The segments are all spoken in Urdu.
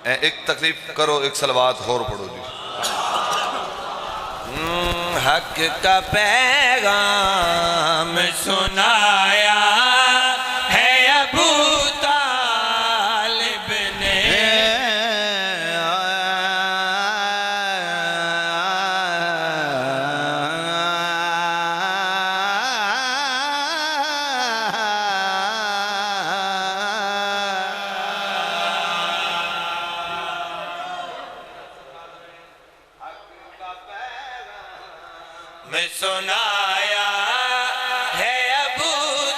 ایک تکلیف کرو، ایک صلوات اور پڑھو جی۔ حق کا پیغام سنایا ہے ابو طالب نے، میں سنایا ہے ابو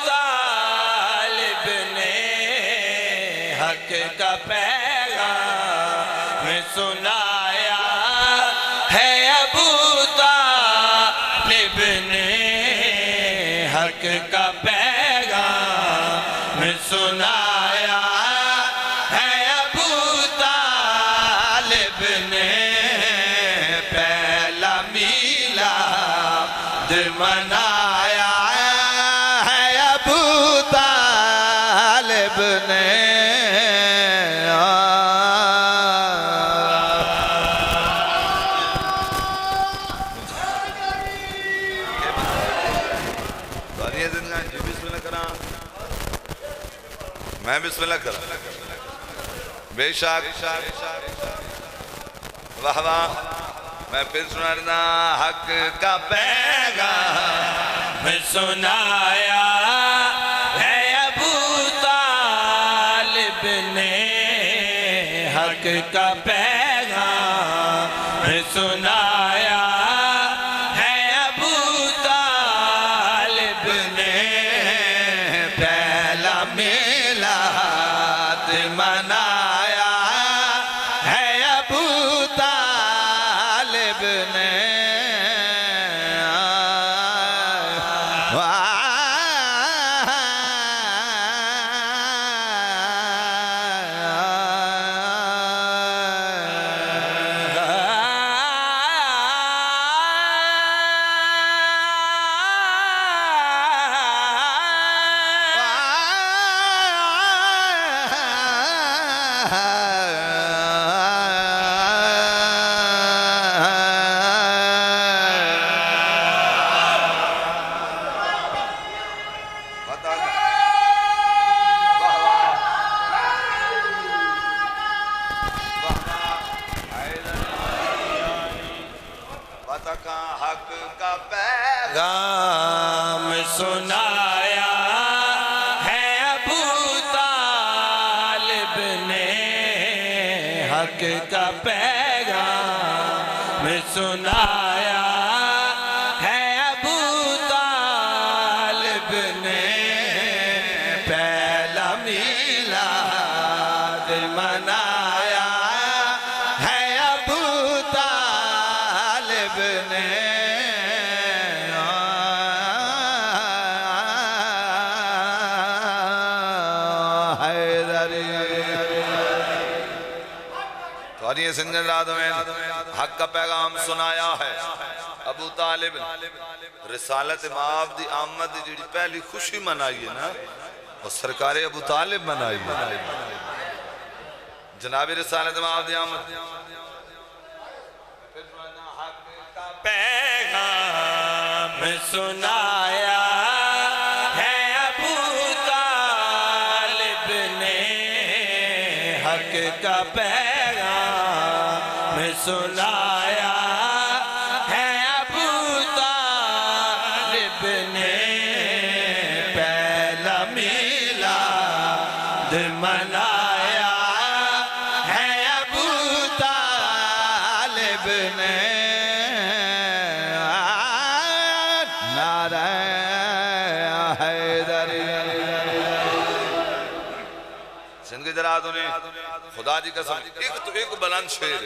طالب نے، حق کا پیغام میں سنایا ہے ابو طالب نے، حق کا پیغام میں سنایا ہے ابو طالب نے، پہلا میلاد منایا ہے ابو طالب نے۔ بسم اللہ کرا، میں بسم اللہ کرا، بے شک واہ واہ، میں پھر سنا رہا حق کا پیغام سنایا ہے ابو طالب نے، حق کا پیغام سنایا ہے ابو طالب نے، پہلا میلاد منایا ہے ابو طالب نے۔ حق کا پیغام سنایا ہے ابو طالب نے، حق کا پیغام سنایا ہے ابو طالب نے، پہلا میلاد منایا ہے ابو طالب نے۔ سنجن رات میں حق کا پیغام سنایا ہے ابو طالب، رسالت مآب دی آمد دی جڑی پہلی خوشی منائی ہے نا، وہ سرکار ابو طالب منائی ہے، جناب رسالت مآب دی آمد۔ حق کا پیغام سنایا ہے ابو طالب نے، حق کا پیغام سنایا ہے ابو طالب نے، پہلا میلاد منایا ہے ابو طالب نے۔ نعرہ حیدری سندھ کے جراتوں نے خدا دی قسم ایک تو ایک بلند شعر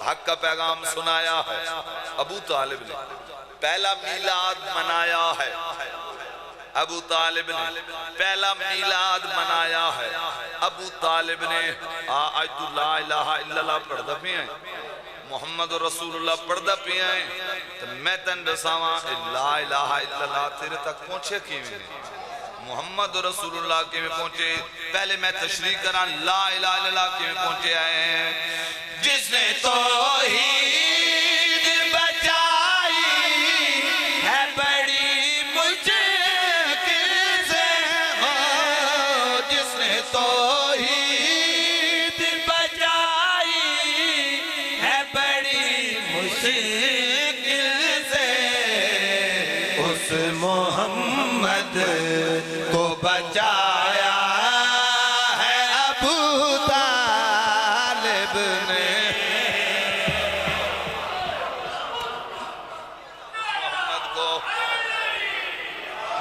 حق کا پیغام سنایا ہے ابو طالب نے، پہلا میلاد منایا ہے ابو طالب نے، پہلا میلاد منایا ہے ابو طالب نے۔ آج تو لا الہ الا اللہ پڑھ دا پی ہیں، محمد رسول اللہ پڑھ دا پی ہیں، تو میں تن رساواں لا الہ الا اللہ تیرے تک پہنچے کیویں ہیں؟ محمد رسول اللہ کے میں پہنچے پہلے میں تشریح کرا لا الہ الا اللہ کے میں پہنچے آئے جس نے توحید بچائی ہے بڑی مشکل سے جس نے توحید بچائی ہے بڑی مشکل سے اس محمد کو بچایا ہے ابو طالب نے محمد کو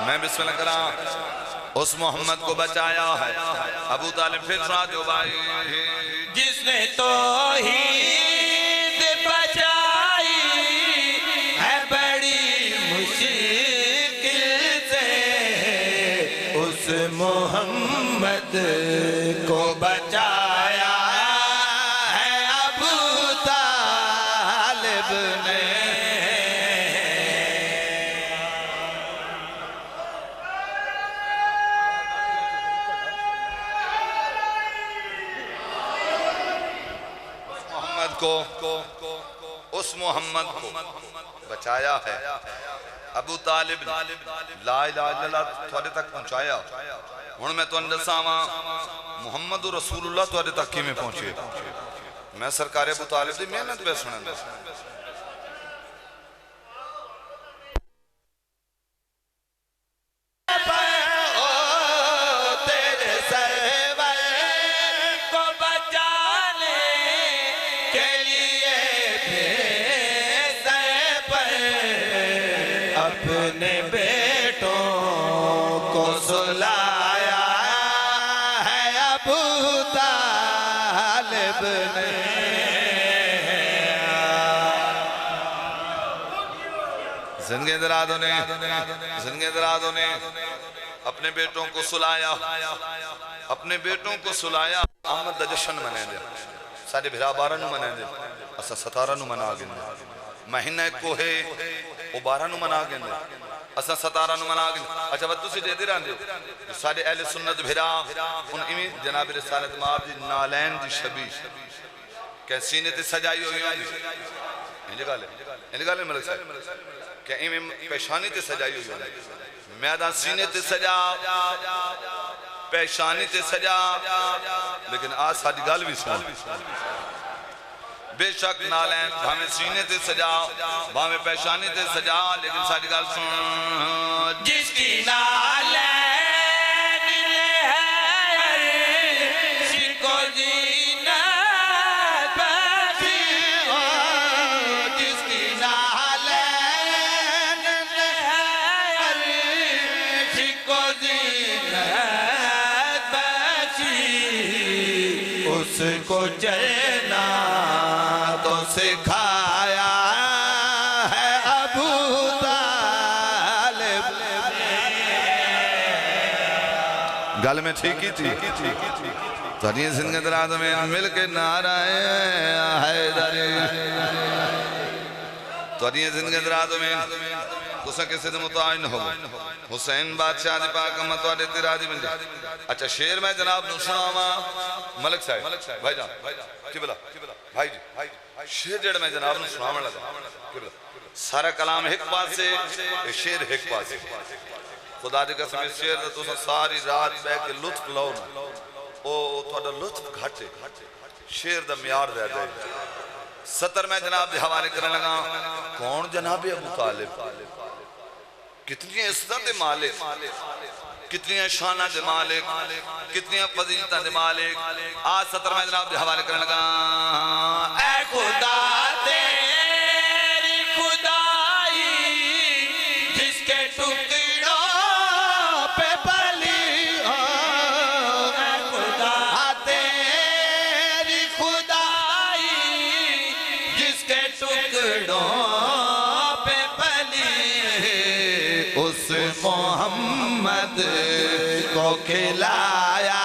میں بسم اللہ کرا اس محمد کو بچایا ہے ابو طالب پھر سنا دو بھائی جس نے توحید بچائی ہے بڑی مشکل سے اس محمد کو بچایا ہے ابو طالب نے اس محمد کو بچایا ہے ابو طالب لا الہ الا اللہ تھوڑے تک پہنچایا ہوں میں تو اندساما محمد رسول اللہ تھوڑے تک کی میں پہنچے میں سرکار ابو طالب دی محنت پہ سنن اپنے بیٹوں کو سلایا ہے ابو طالب نے زندگی درازوں نے اپنے بیٹوں کو سلایا اپنے بیٹوں کو سلایا احمد دا جشن منے دے سارے بھرا بارہ نو منے دے اسا ستارہ نو منا گئے مہینہ کو ہے وہ بارہ نو منا گئے اسا ستارہ نو منا گئے اچھا بات تسی دے دے رہاں دے سارے اہل سنت بھرا ان امی جناب رسالت ماب دی نالین دی شبی کہ سینے تے سجائی ہوئی ہوں انجھے گالے ملک صاحب کہ امی پیشانی تے سجائی ہوئی ہوں میدان سینے تے سجا پیشانی تے سجا لیکن آج ساری گال بھی سن بے شک نالین بھامے سینے تے سجا بھامے پیشانی تے سجا لیکن ساری گال سن جس کی نالین اس کو چلنا تو سکھایا ہے ابو طالب گل میں ٹھیک ہی تھی تھوڑی زندگی دراز میں مل کے نعرہ حیدر تھوڑی زندگی دراز میں تسا کسی دے متعین ہو حسین بادشاہ دی پاک امت واڑے تیرا دی بن جائے اچھا شیر میں جناب نوشنامہ ملک صاحب بھائی جان قبلہ بھائی جی شیر جڑ میں جناب نوشنامہ لگا قبلہ سارا کلام ایک پاس سے شیر ایک پاس سے خدا دی قسم اس شیر تو ساری رات بے کے لطف لو نا او تھوڑا لطف گھٹے شیر دا میار دے دے ستر میں جناب دے حوالے کرنے لگا کون جناب ابو طالب کتنی عزت دے مالک کتنی شانہ دے مالک کتنی فضیلتہ دے مالک آج ستر میں جناب دے حوالے کرنے لگا اے خدا تیری خدائی جس کے ٹکڑوں پہ پلی ہو اے خدا تیری خدائی جس کے ٹکڑوں پہ پلی اس محمد کو کھلایا